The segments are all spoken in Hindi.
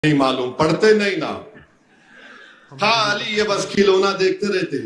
नहीं मालूम, पढ़ते नहीं ना, खाली ये बस खिलौना देखते रहते।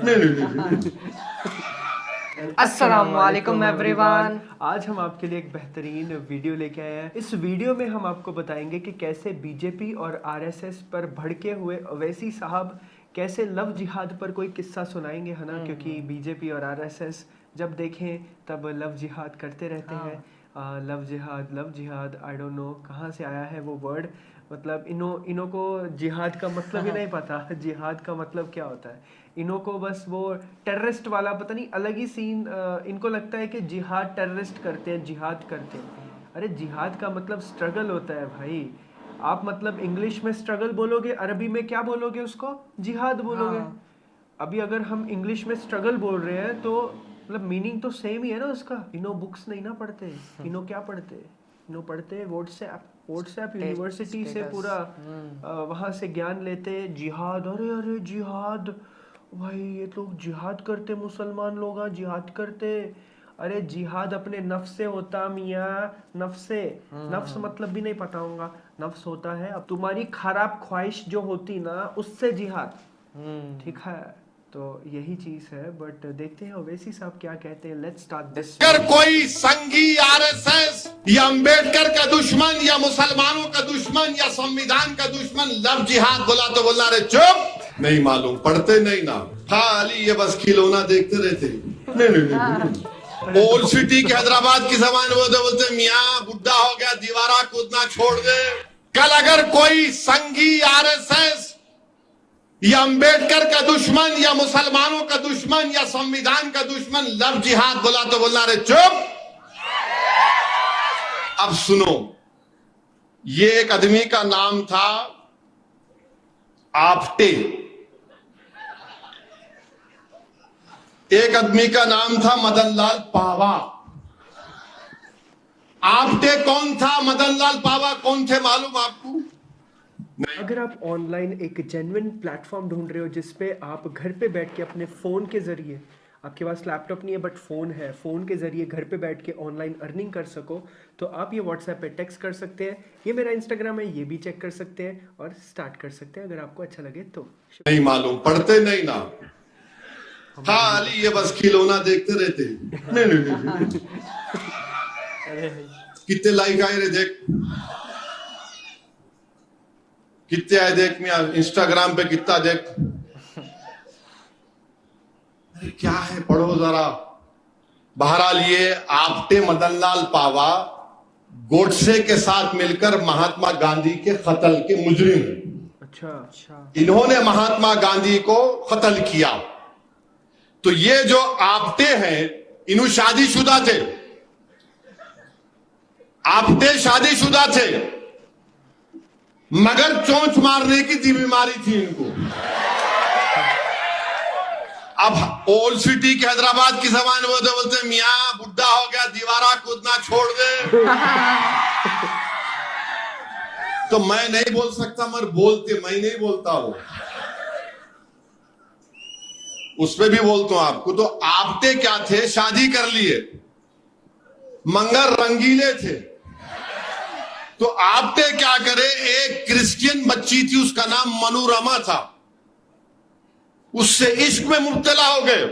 नहीं नहीं नहीं। अस्सलामुअलैकुम एवरीवन। आज हम आपके लिए एक बेहतरीन वीडियो लेके आए हैं। इस वीडियो में हम आपको बताएंगे कि कैसे बीजेपी और आरएसएस पर भड़के हुए ओवैसी साहब कैसे लव जिहाद पर कोई किस्सा सुनाएंगे, है ना। क्योंकि बीजेपी और आरएसएस जब देखें तब लव जिहाद करते रहते हैं। लव जिहाद आई डोंट नो कहाँ से आया है वो वर्ड। मतलब इन्हों को जिहाद का मतलब ही नहीं पता। जिहाद का मतलब क्या होता है इन्हों को, बस वो टेररिस्ट वाला पता नहीं अलग ही सीन। इनको लगता है कि जिहाद टेररिस्ट करते हैं, जिहाद करते हैं। अरे जिहाद का मतलब स्ट्रगल होता है भाई। आप मतलब इंग्लिश में स्ट्रगल बोलोगे, अरबी में क्या बोलोगे, उसको जिहाद बोलोगे। अभी अगर हम इंग्लिश में स्ट्रगल बोल रहे हैं तो मतलब मीनिंग तो सेम ही है ना उसका। इन्हों बुक्स नहीं ना पढ़ते, इन्हों क्या पढ़ते, इन्हों पढ़ते व्हाट्सएप यूनिवर्सिटी से पूरा वहाँ से ज्ञान लेते। जिहाद, अरे अरे जिहाद भाई, ये लोग जिहाद करते, मुसलमान लोग जिहाद करते। अरे जिहाद अपने नफ्स से होता मियाँ, नफ्स से। नफ्स मतलब भी नहीं पता होगा। नफ्स होता है अब तुम्हारी खराब ख्वाहिश जो होती ना, उससे जिहाद। ठीक है, तो यही चीज है। बट देखते हैं ओवैसी साहब क्या कहते हैं। Let's start this. अगर कोई संघी आरएसएस या अंबेडकर का दुश्मन या मुसलमानों का दुश्मन या संविधान का दुश्मन लव जिहाद बोला तो बोला रे चुप। नहीं मालूम, पढ़ते नहीं ना, खाली ये बस खिलौना देखते रहते। नहीं नहीं नहीं। ओल्ड सिटी के हैदराबाद की जबान बोलते मियाँ बुढ़ा हो गया, दीवारा कूदना छोड़ दे। कल अगर कोई संघी आरएसएस या अंबेडकर का दुश्मन या मुसलमानों का दुश्मन या संविधान का दुश्मन लव जिहाद बोला तो बोलना रे चुप। अब सुनो, ये एक आदमी का नाम था आपटे, एक आदमी का नाम था मदनलाल पावा। आपटे कौन था, मदनलाल पावा कौन थे, मालूम आपको? अगर आप ऑनलाइन एक जेन्युइन प्लेटफॉर्म ढूंढ रहे हो जिसपे आप घर पे बैठ के अपने फ़ोन के ज़रिए, आपके पास लैपटॉप नहीं है बट फ़ोन है, फ़ोन के ज़रिए घर पे बैठ के ऑनलाइन अर्निंग कर सको, तो आप ये व्हाट्सएप पे टेक्स्ट कर सकते हैं। ये मेरा इंस्टाग्राम है, ये भी चेक कर सकते हैं और स्टार्ट कर सकते हैं अगर आपको अच्छा लगे तो। नहीं मालूम, पढ़ते नहीं ना, खाली ये बस खिलौना देखते रहते। नहीं नहीं नहीं। कितने लाइक आए रे देख, कितने आए देख मियां, इंस्टाग्राम पे कितना देख। अरे क्या है, पढ़ो जरा। बहरहाल ये आपटे मदनलाल पावा गोडसे के साथ मिलकर महात्मा गांधी के कत्ल के मुजरिम हैं। अच्छा, इन्होंने महात्मा गांधी को कत्ल किया। तो ये जो आपटे हैं, इन्हों शादीशुदा थे, आपटे शादीशुदा थे, मगर चोंच मारने की बीमारी थी इनको। अब ओल्ड सिटी के हैदराबाद की जबान बोलते मियाँ बुढ़ा हो गया, दीवारा कूदना छोड़ दे। तो मैं नहीं बोल सकता, मगर बोलते, मैं नहीं बोलता हूं, उसमें भी बोलता हूं आपको। तो आपटे क्या थे, शादी कर लिए, मगर रंगीले थे। तो आपटे क्या करे, एक क्रिश्चियन बच्ची थी, उसका नाम मनोरमा था, उससे इश्क में मुब्तला हो गए।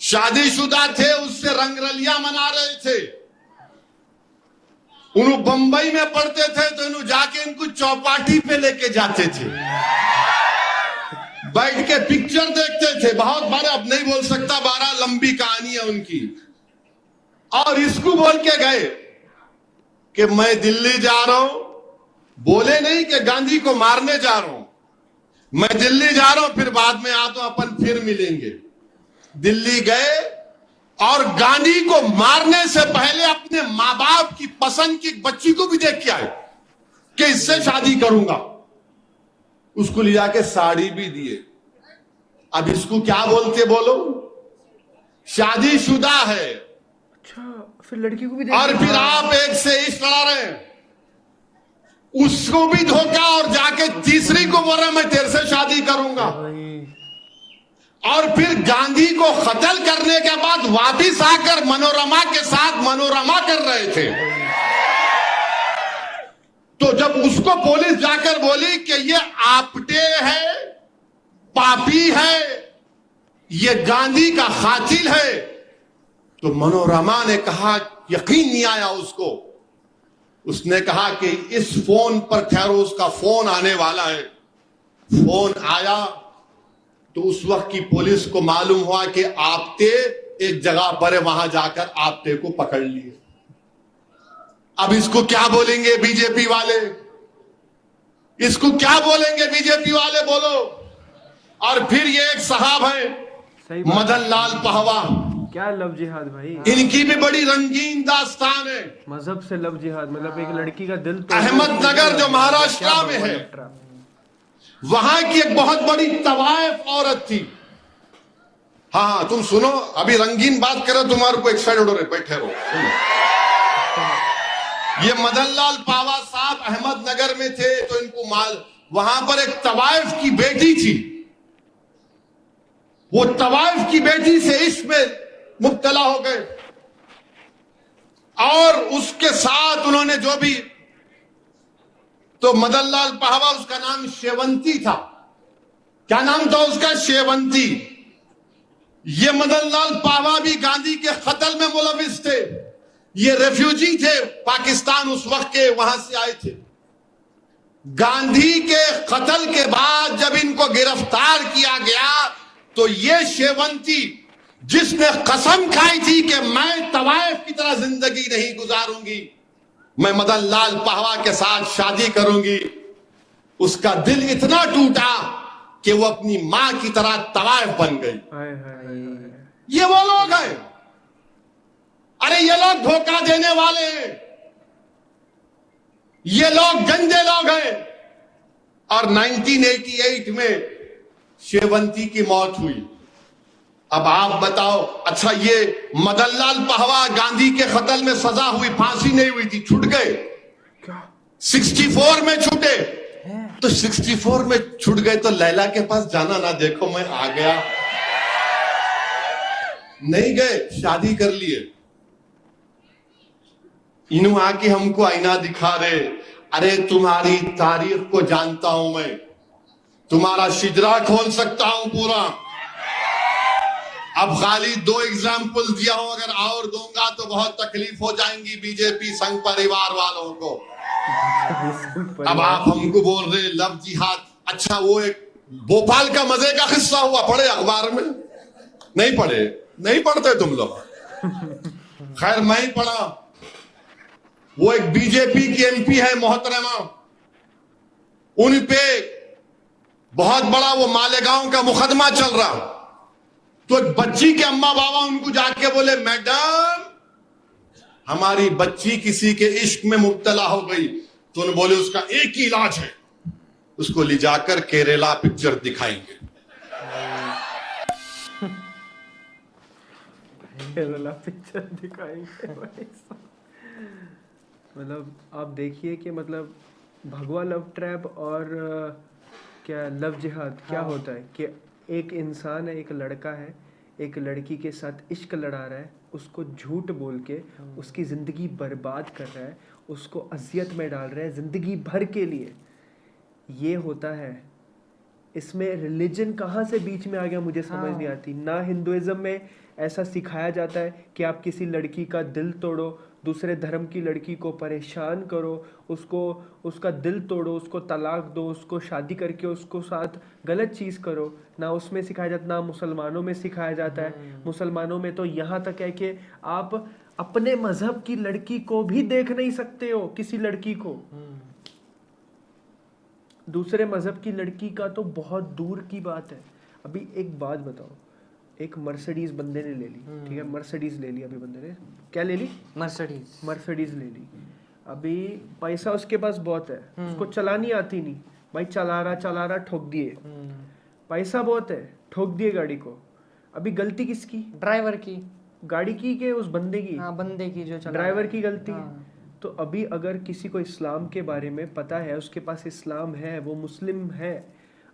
शादीशुदा थे, उससे रंगरलिया मना रहे थे। उन्होंने बंबई में पढ़ते थे तो इन्हों जाके इनको चौपाटी पे लेके जाते थे, बैठ के पिक्चर देखते थे। बहुत बार, अब नहीं बोल सकता, 12 लंबी कहानी है उनकी। और इसको बोल के गए कि मैं दिल्ली जा रहा हूं, बोले नहीं कि गांधी को मारने जा रहा हूं, मैं दिल्ली जा रहा हूं, फिर बाद में आता हूं, अपन फिर मिलेंगे। दिल्ली गए और गांधी को मारने से पहले अपने मां बाप की पसंद की बच्ची को भी देख के आए कि इससे शादी करूंगा। उसको ले जाके साड़ी भी दिए। अब इसको क्या बोलते, बोलो, शादीशुदा है। अच्छा, फिर लड़की को भी और फिर आप एक से इश्क लड़ा रहे हैं, उसको भी धोखा, और जाके तीसरी को बोल रहे मैं तेरे से शादी करूंगा। और फिर गांधी को कत्ल करने के बाद वापिस आकर मनोरमा के साथ मनोरमा कर रहे थे। तो जब उसको पुलिस जाकर बोली कि ये आपटे है, पापी है, ये गांधी का कातिल है, तो मनोरमा ने कहा, यकीन नहीं आया उसको। उसने कहा कि इस फोन पर ठहरो, उसका फोन आने वाला है। फोन आया तो उस वक्त की पुलिस को मालूम हुआ कि आपटे एक जगह पर है, वहां जाकर आपटे को पकड़ लिए। अब इसको क्या बोलेंगे बीजेपी वाले? इसको क्या बोलेंगे बीजेपी वाले, बोलो। और फिर ये एक साहब है मदन लाल पहवा, क्या लव जिहाद भाई, इनकी भी बड़ी रंगीन दास्तान है। मजहब से लव जिहाद, मतलब एक लड़की का दिल अहमदनगर जो महाराष्ट्र में है, वहां की एक बहुत बड़ी तवायफ औरत थी। हाँ तुम सुनो, अभी रंगीन बात करो, तुम्हारे को एक्साइटेड हो रहे, बैठे रहो, सुनो। ये मदन लाल पावा साहब अहमदनगर में थे, तो इनको वहां पर एक तवायफ की बेटी थी। वो तवायफ की बेटी से इश्क में मुब्तला हो गए और उसके साथ उन्होंने जो भी, तो मदन लाल पाहवा, उसका नाम शेवंती था। क्या नाम था उसका? शेवंती। ये मदन लाल पाहवा भी गांधी के कत्ल में मुलविस थे। ये रेफ्यूजी थे पाकिस्तान उस वक्त के, वहां से आए थे। गांधी के कत्ल के बाद जब इनको गिरफ्तार किया गया तो ये शेवंती, जिसने कसम खाई थी कि मैं तवायफ की तरह जिंदगी नहीं गुजारूंगी, मैं मदन लाल पहवा के साथ शादी करूंगी, उसका दिल इतना टूटा कि वो अपनी मां की तरह तवायफ बन गई। ये वो लोग हैं। अरे ये लोग धोखा देने वाले हैं, ये लोग गंदे लोग हैं। और 1988 में शेवंती की मौत हुई। अब आप बताओ, अच्छा ये मदन लाल पहवा गांधी के कत्ल में सजा हुई, फांसी नहीं हुई थी, छूट गए। 64 में छूटे। तो 64 में छूट गए तो लैला के पास जाना ना, देखो मैं आ गया, नहीं गए, शादी कर लिए। इन्हों आके हमको आईना दिखा रहे, अरे तुम्हारी तारीख को जानता हूं मैं, तुम्हारा शिजरा खोल सकता हूं पूरा। अब खाली 2 एग्जाम्पल दिया हूं, अगर और दूंगा तो बहुत तकलीफ हो जाएंगी बीजेपी संघ परिवार वालों को। अब आप हमको बोल रहे लव जिहाद। अच्छा वो एक भोपाल का मजे का किस्सा हुआ, पढ़े अखबार में? नहीं पढ़े? नहीं पढ़ते तुम लोग? खैर मैं ही पढ़ा। वो एक बीजेपी की एमपी है मोहतरमा, उन पे बहुत बड़ा वो मालेगांव का मुकदमा चल रहा। तो एक बच्ची के अम्मा बाबा उनको जाके बोले, मैडम हमारी बच्ची किसी के इश्क में मुब्तला हो गई। तो उन्होंने बोले उसका एक ही इलाज है, उसको ले जाकर केरला पिक्चर दिखाएंगे। केरला पिक्चर दिखाएंगे। मतलब आप देखिए कि मतलब भगवा लव ट्रैप और क्या लव जिहाद क्या होता है कि एक इंसान है, एक लड़का है, एक लड़की के साथ इश्क लड़ा रहा है, उसको झूठ बोल के उसकी ज़िंदगी बर्बाद कर रहा है, उसको अजियत में डाल रहा है ज़िंदगी भर के लिए। ये होता है। इसमें रिलीजन कहाँ से बीच में आ गया मुझे समझ नहीं आती। ना हिंदुइज्म में ऐसा सिखाया जाता है कि आप किसी लड़की का दिल तोड़ो, दूसरे धर्म की लड़की को परेशान करो, उसको उसका दिल तोड़ो, उसको तलाक दो, उसको शादी करके उसको साथ गलत चीज़ करो। ना उसमें सिखाया जाता, ना मुसलमानों में सिखाया जाता है। मुसलमानों में तो यहाँ तक है कि आप अपने मजहब की लड़की को भी देख नहीं सकते हो, किसी लड़की को। दूसरे मजहब की लड़की का तो बहुत दूर की बात है। अभी एक बात बताओ, एक मर्सिडीज बंदे ने ले ली, ठीक है, मर्सिडीज ले ली। अभी बंदे ने क्या ले ली? मर्सिडीज ले ली। अभी पैसा उसके पास बहुत है, उसको चलानी आती नहीं, भाई चला रहा ठोक दिए। पैसा बहुत है, ठोक दिए गाड़ी को। अभी गलती किसकी? ड्राइवर की। गाड़ी की के उस बंदे की? हाँ, बंदे की जो चला। ड्राइवर की गलती है। हाँ। तो अभी अगर किसी को इस्लाम के बारे में पता है, उसके पास इस्लाम है, वो मुस्लिम है,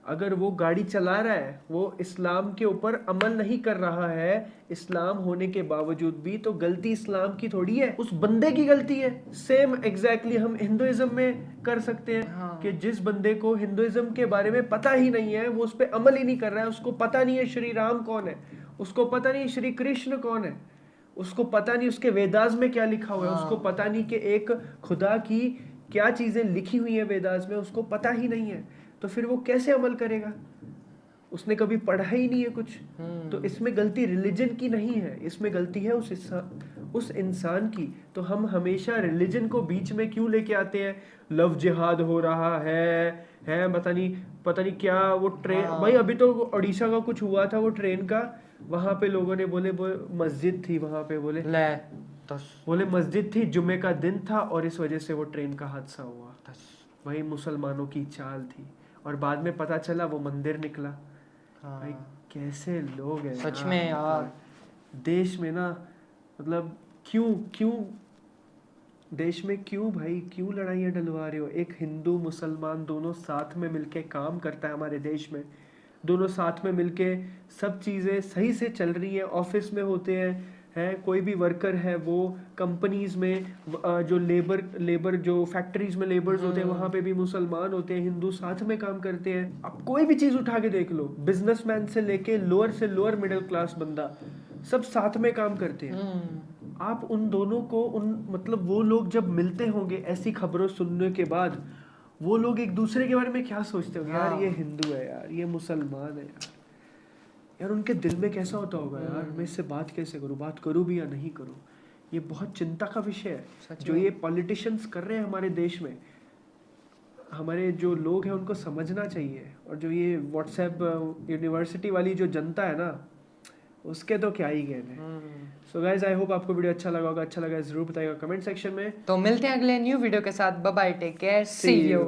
अगर वो गाड़ी चला रहा है, वो इस्लाम के ऊपर अमल नहीं कर रहा है, इस्लाम होने के बावजूद भी, तो गलती इस्लाम की थोड़ी है, उस बंदे की गलती है। सेम एग्जैक्टली हम हिंदुइज्म में कर सकते हैं कि जिस बंदे को हिंदुइज्म के बारे में पता ही नहीं है, वो उस पर अमल ही नहीं कर रहा है, उसको पता नहीं है श्री राम कौन है, उसको पता नहीं श्री कृष्ण कौन है, उसको पता नहीं उसके वेदास में क्या लिखा हुआ है, उसको पता नहीं कि एक खुदा की क्या चीजें लिखी हुई है वेदास में, उसको पता ही नहीं है, तो फिर वो कैसे अमल करेगा? उसने कभी पढ़ा ही नहीं है कुछ। तो इसमें गलती रिलीजन की नहीं है, इसमें गलती है उस इंसान की। तो हम हमेशा रिलीजन को बीच में क्यों लेके आते हैं? लव जिहाद हो रहा है पता नहीं क्या वो ट्रेन। भाई अभी तो उड़ीसा का कुछ हुआ था, वो ट्रेन का, वहां पे लोगों ने बोले मस्जिद थी वहां पे, बोले मस्जिद थी, जुमे का दिन था और इस वजह से वो ट्रेन का हादसा हुआ। वही मुसलमानों की चाल थी और बाद में पता चला वो मंदिर निकला। भाई कैसे लोग हैं सच में यार। देश में ना, मतलब क्यों देश में क्यों लड़ाइयाँ डलवा रहे हो? एक हिंदू मुसलमान दोनों साथ में मिलके काम करता है हमारे देश में, दोनों साथ में मिलके सब चीज़ें सही से चल रही हैं। ऑफिस में होते हैं कोई भी वर्कर है, वो कंपनीज में जो लेबर जो फैक्ट्रीज में लेबर्स होते हैं, वहाँ पे भी मुसलमान होते हैं, हिंदू साथ में काम करते हैं। अब कोई भी चीज़ उठा के देख लो, बिजनेसमैन से लेके लोअर से लोअर मिडिल क्लास बंदा, सब साथ में काम करते हैं। आप उन दोनों को मतलब वो लोग जब मिलते होंगे ऐसी खबरों सुनने के बाद, वो लोग एक दूसरे के बारे में क्या सोचते होंगे? यार ये हिंदू है, यार ये मुसलमान है, यार उनके दिल में कैसा होता होगा, यार मैं इससे बात कैसे करूं, बात करूं भी या नहीं करूं? ये बहुत चिंता का विषय है जो ये पॉलिटिशियंस कर रहे हैं हमारे देश में। हमारे जो लोग हैं उनको समझना चाहिए। और जो ये व्हाट्सएप यूनिवर्सिटी वाली जो जनता है ना, उसके तो क्या ही कहने। सो गाइस, आई होप आपको वीडियो अच्छा लगा होगा। अच्छा लगा जरूर बताइएगा कमेंट सेक्शन में। तो मिलते हैं अगले न्यू वीडियो के साथ। Bye bye, take care, see you.